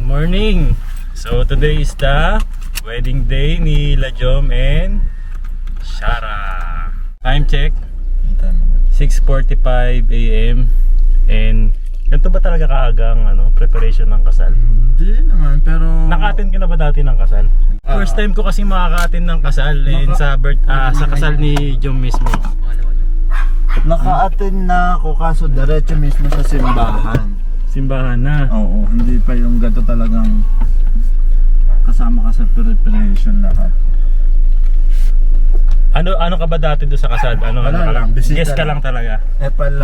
Morning! So today is the wedding day ni Lajom and Shara. Time check 6:45 AM. And ganito ba talaga kaagang preparation ng kasal? Hindi naman, pero Naka-attend ka na ba dati ng kasal? First time ko kasi makaka-attend ng kasal and sa kasal ni Jom mismo. naka-attend na ako kaso diretso mismo sa simbahan. Simbahan na. Oo, hindi pa yung gato talagang kasama ka sa preparation lahat. Ano ka ba dati doon sa kasal? Wala ka lang, bisita Guest ka lang talaga.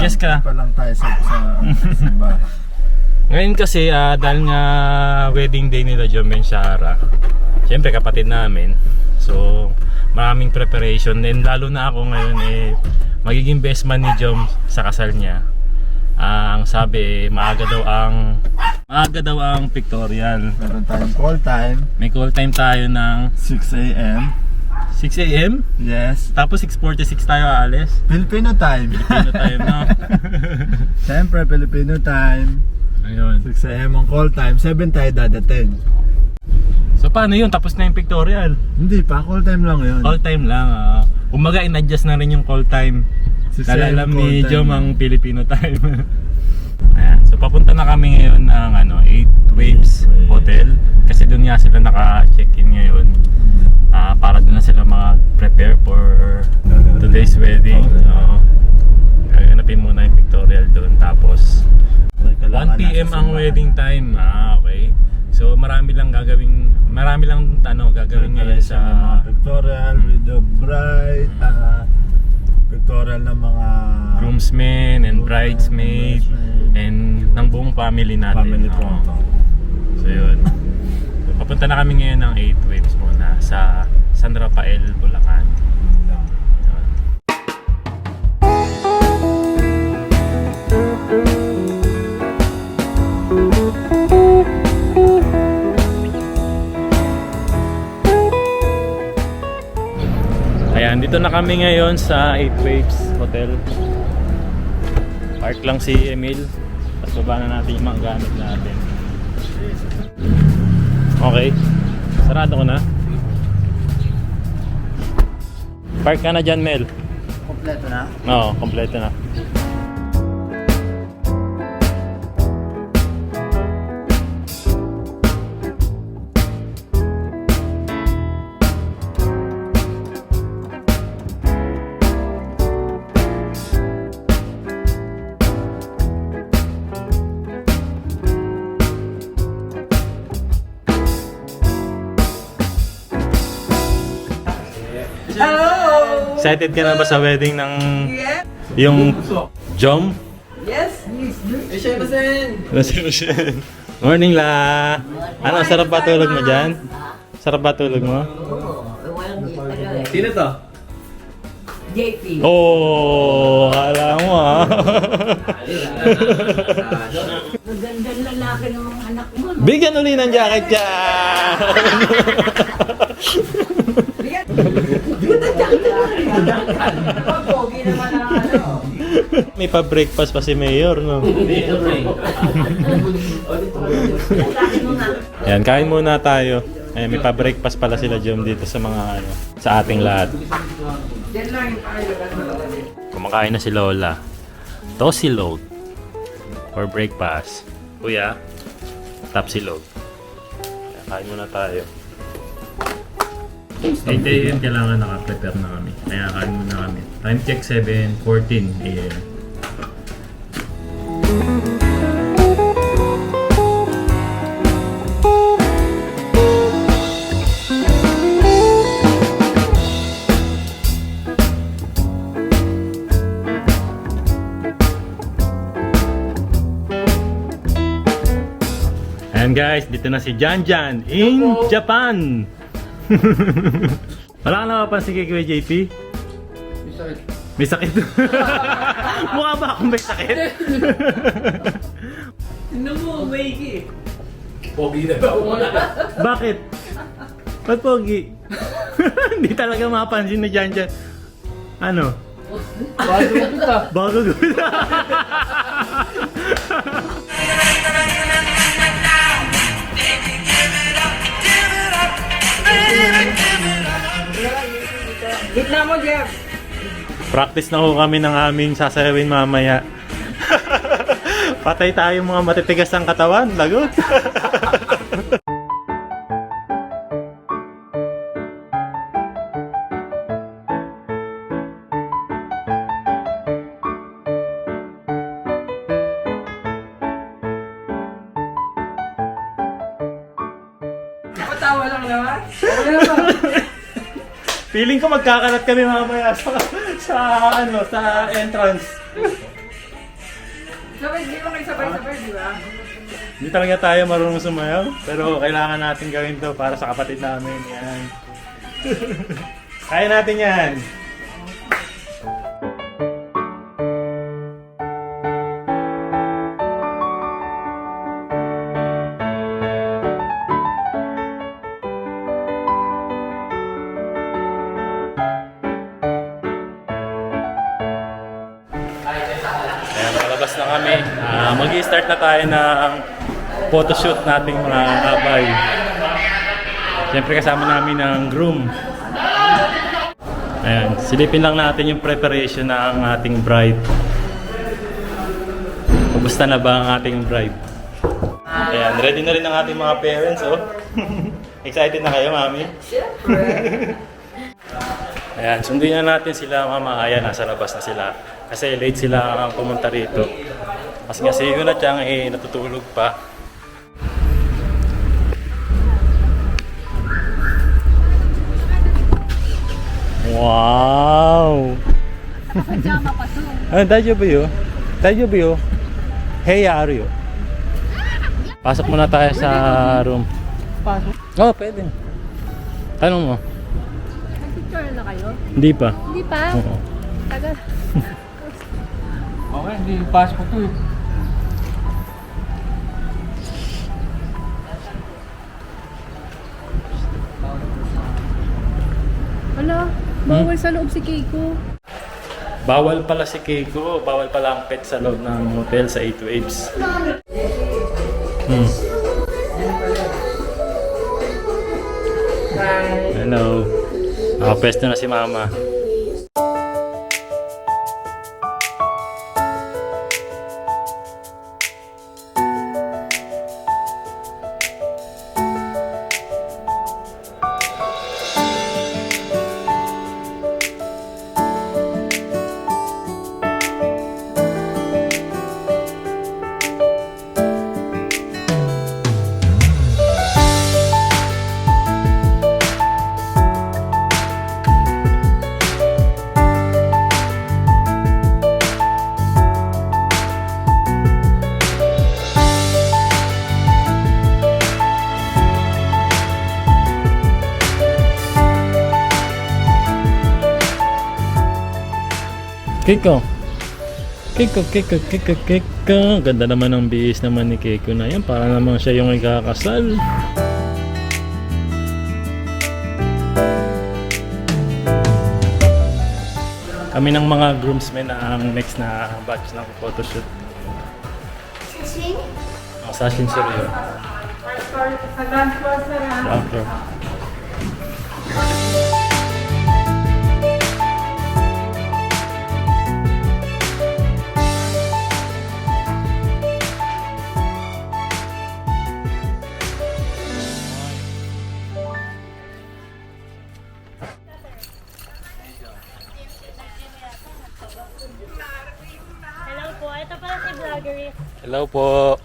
Guess ka. Pa lang tayo sa simbahan. Ngayon kasi dahil nga wedding day nila Jom and Shara, siyempre kapatid namin, so maraming preparation, and lalo na ako ngayon magiging best man ni Jom sa kasal niya. Ang sabi maaga daw ang pictorial. Meron tayong call time. May call time tayo ng 6 AM. 6 AM, Yes. tapos 6:46 tayo aalis. Filipino time. Filipino time, no? Siyempre, Filipino time. Ayun. 6 AM ang call time. 7 tayo dadating. So paano yun? Tapos na yung pictorial. Hindi pa, call time lang yun. Call time lang. Umaga in-adjust na rin yung call time. Dahil alam ni Jom ang Filipino time. Ayan. So papunta na kami ngayon ng 8 Waves Hotel. Kasi doon nga sila naka-check-in ngayon. Para doon na sila mag-prepare for today's wedding. Gaganapin muna yung pictorial doon. Tapos 1 PM ang wedding time. Okay. So marami lang gagawin ngayon sa pictorial with the bride, pictorial ng mga groomsmen and bridesmaid and ng buong family natin. Family photo. So yun. Papunta na kami ngayon ng 8 Waves muna sa San Rafael, Bulacan. Yun. Ayan, dito na kami ngayon sa 8 Waves Hotel. Park lang si Emil. Tapos baba na natin yung mga gamit natin. Okay. Sarado ko na. Park ka na dyan, Mel. Kompleto na? Oo, kompleto na. Excited ka na ba sa wedding ng yung Jom? Yes. Morning la. Ano, sarap ba tulog mo dyan? Sarap ba tulog mo? Sino to? JP. Oh, hala mo Magandang lalaki ng mga anak mo. Bigyan uli ng jacket dyan! Pogi naman ang May pa-breakfast pa si Mayor, no? Ayan, kain muna tayo. Ayan, may pa-breakfast pala sila Jom dito sa mga sa ating lahat. Kumakain na si Lola. Tosilog for breakfast. Kuya, tapsilog. Kain muna tayo. 8 AM kailangan naka-prepare na kami. Kaya kain muna kami. Time check 7:14 AM. Ayan guys, dito na si Janjan in Japan! Wala ka napapansin kay Kuya JP? May sakit. Mukha ba akong may sakit? Tingnan mo, maigi. Pogi na daw. Bakit? Ba't pogi? Hindi talaga mapansin na dyan. Ano? Bago kita. Bago gula. Gitna mo, Jeff. Practice na ho kami ng aming sasayawin mamaya. Patay tayo mga matitigas ang katawan. Lagot. Patawa lang naman. Wala ba? Feeling ko magkakalat kami mamaya sa entrance. Sabay, di ba kayo sabay-sabay, di ba? Hindi talaga tayo marunong sumayaw, pero kailangan natin gawin to para sa kapatid namin. Yan. Kaya natin yan. Ayan, palabas na kami. Mag-i-start na tayo ng photoshoot nating mga abay. Siyempre kasama namin ang groom. Ayan, silipin lang natin yung preparation ng ating bride. Kumusta na ba ang ating bride? Ayan, ready na rin ang ating mga parents, oh. Excited na kayo, mami? Ayan, sunduin na natin sila, mama. Ayan, nasa labas na sila. Kasi late sila pumunta rito. Kasi nga si Hugo na Chang natutulog pa. Wow! Pajama pa to. Dajo ba yun? Dajo ba yun? Hey, Ario. Pasok muna tayo sa room. Pasok. Oh, pwede. Tanong mo. Nag-picture na kayo? Hindi pa. Hindi pa? Oo. Tagal. Okay, hindi pasok to eh. Wala, bawal sa loob si Keiko. Bawal pala si Keiko. Bawal pala ang pet sa loob ng hotel sa 8 Waves. Hello. Nakapesto na si Mama. Keiko. Keiko. Ganda naman ng bihis naman ni Keiko na yan. Para naman siya yung ikakasal. Kami ng mga groomsmen na ang next na batch ng photoshoot. Sing? Ang Sashin Suryo. Sa dance floor sa Doctor. Hello po, ito pala si Vloggery. Hello po.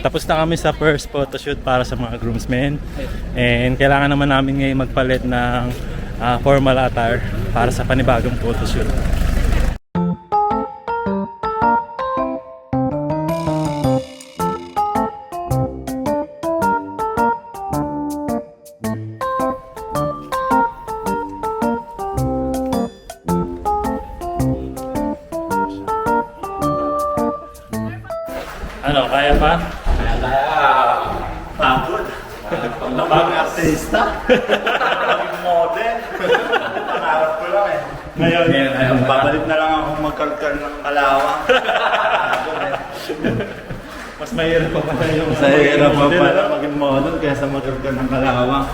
tapos na kami sa first photoshoot para sa mga groomsmen. And kailangan naman namin ngayon magpalit ng formal attire para sa panibagong photoshoot. Ano, kaya pa? Pagod. Pagod artista. Pagod model. Pangarap ko lang eh. Ngayon, Babalik na lang ako magkalkal ng kalawang. mas mahirap pa pala yung Sa hirap pa pala maging model kaysa magkalkal ng kalawang.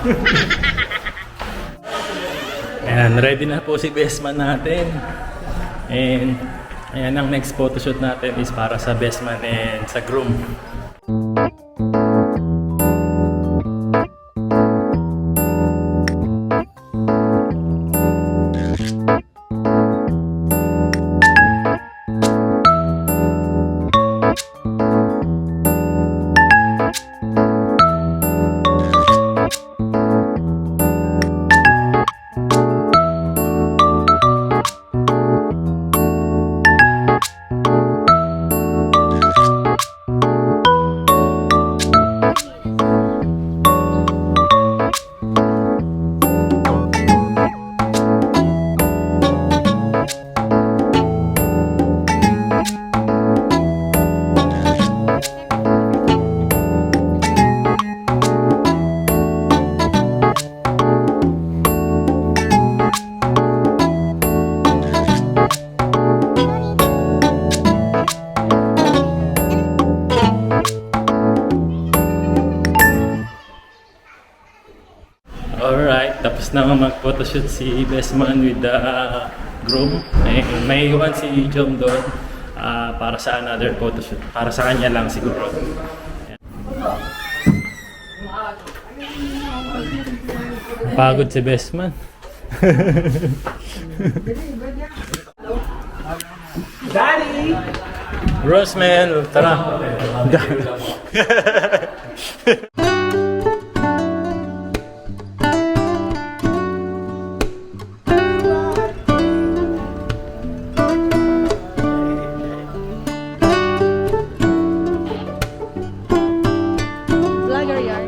Ayan, ready na po si best man natin. And ayan, ang next photoshoot natin is para sa best man and sa groom. Alright, tapos na mag-photoshoot si best man with the groom. May iwan si Jom doon para sa another photoshoot. Para sa kanya lang siguro. Pagod si best man. Daddy! Roseman, tara. Vlogger yarn.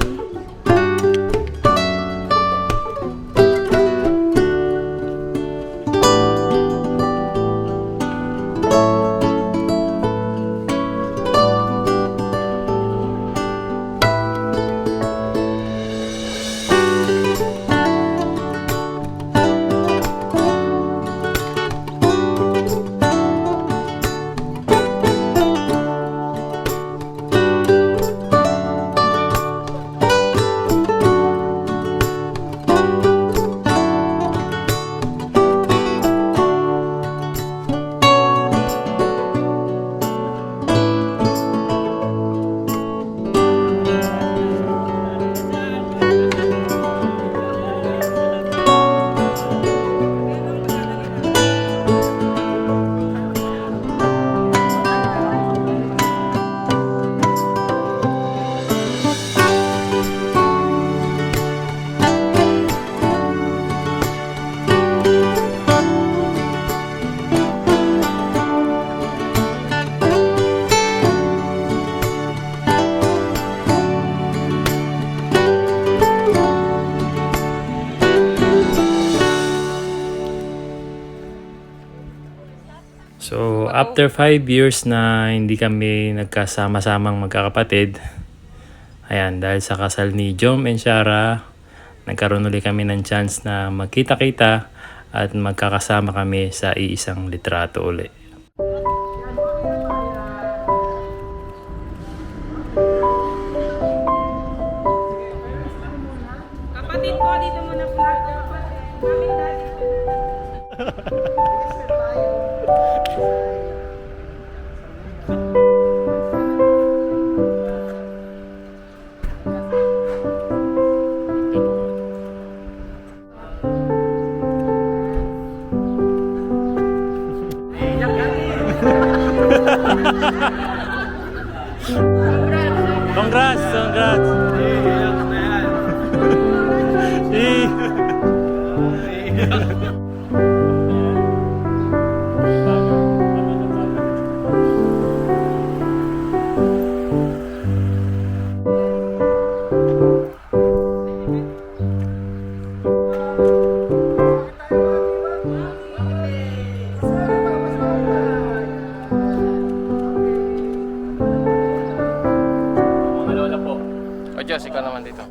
So, after 5 years na hindi kami nagkasama-samang magkakapatid, ayan, dahil sa kasal ni Jom and Shara, nagkaroon ulit kami ng chance na magkita-kita at magkakasama kami sa iisang litrato ulit. Kapatid ko, dito muna po. Kaming dati. Congrats! Eh. Mga lola po. O Diyos, ikaw naman dito.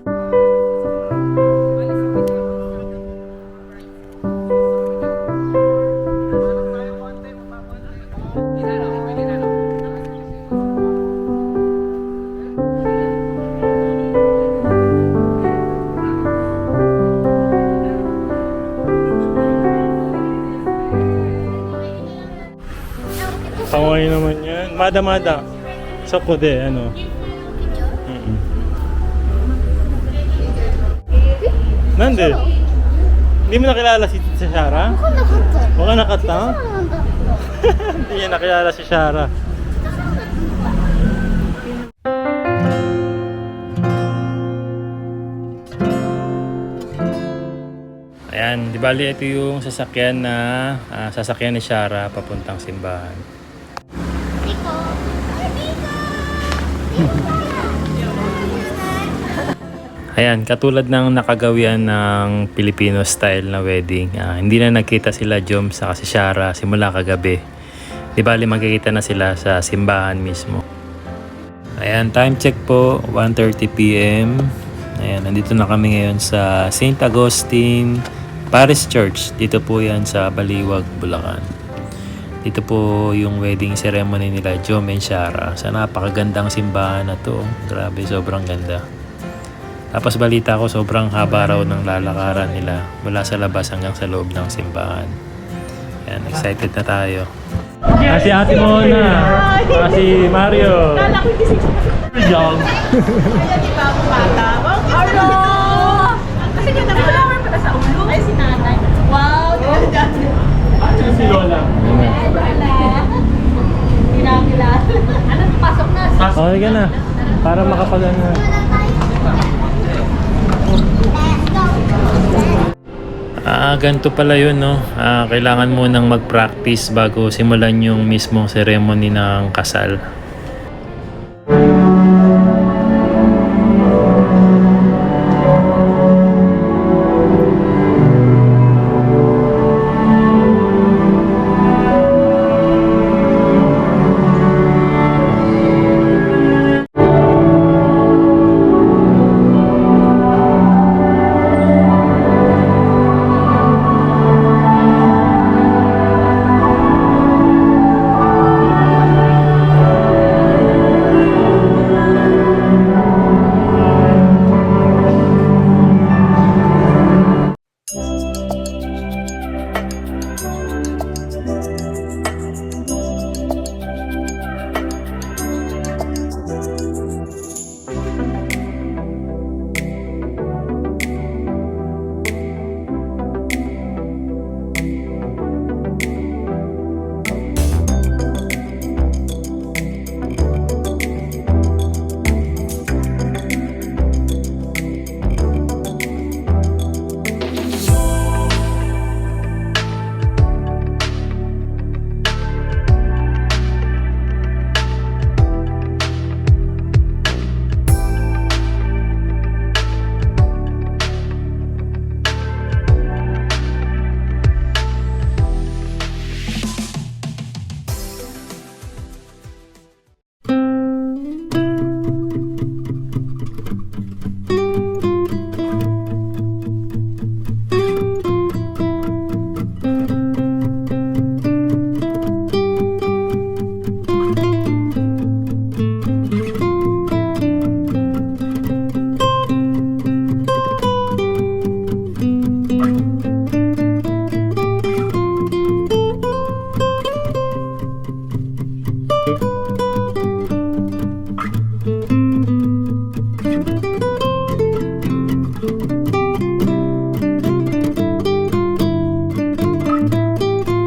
Pangaway naman yan. Mada-mada. Sa kude, ano? Mm-mm. Nande? Hindi mo nakilala si Shara? Baka nakata? Hindi niya nakilala si Shara. Ayan, di bali ito yung sasakyan na sasakyan ni Shara papuntang simbahan. Ayan, katulad ng nakagawian ng Filipino style na wedding, hindi na nagkita sila Jom sa si Shara simula kagabi. Di bali magkikita na sila sa simbahan mismo. Ayan, time check po, 1:30 PM. Ayan, nandito na kami ngayon sa St. Augustine Parish Church. Dito po yan sa Baliwag, Bulacan. Dito po yung wedding ceremony nila Jom and Shara sa napakagandang simbahan na to. Grabe, sobrang ganda. Tapos balita ko sobrang haba raw ng lalakaran nila mula sa labas hanggang sa loob ng simbahan. Ayan, excited na tayo. Si ate mo na. Si Mario. Jog. Hello! Kasi ganda mo flower pala sa ulo. Ay, si nanay. Wow! Si Lola. Kinakilala. Ano, pasok na. Okay ka na. Para makapag-ano. Ganito pala yun, no? Kailangan mo nang mag-practice bago simulan yung mismong ceremony ng kasal.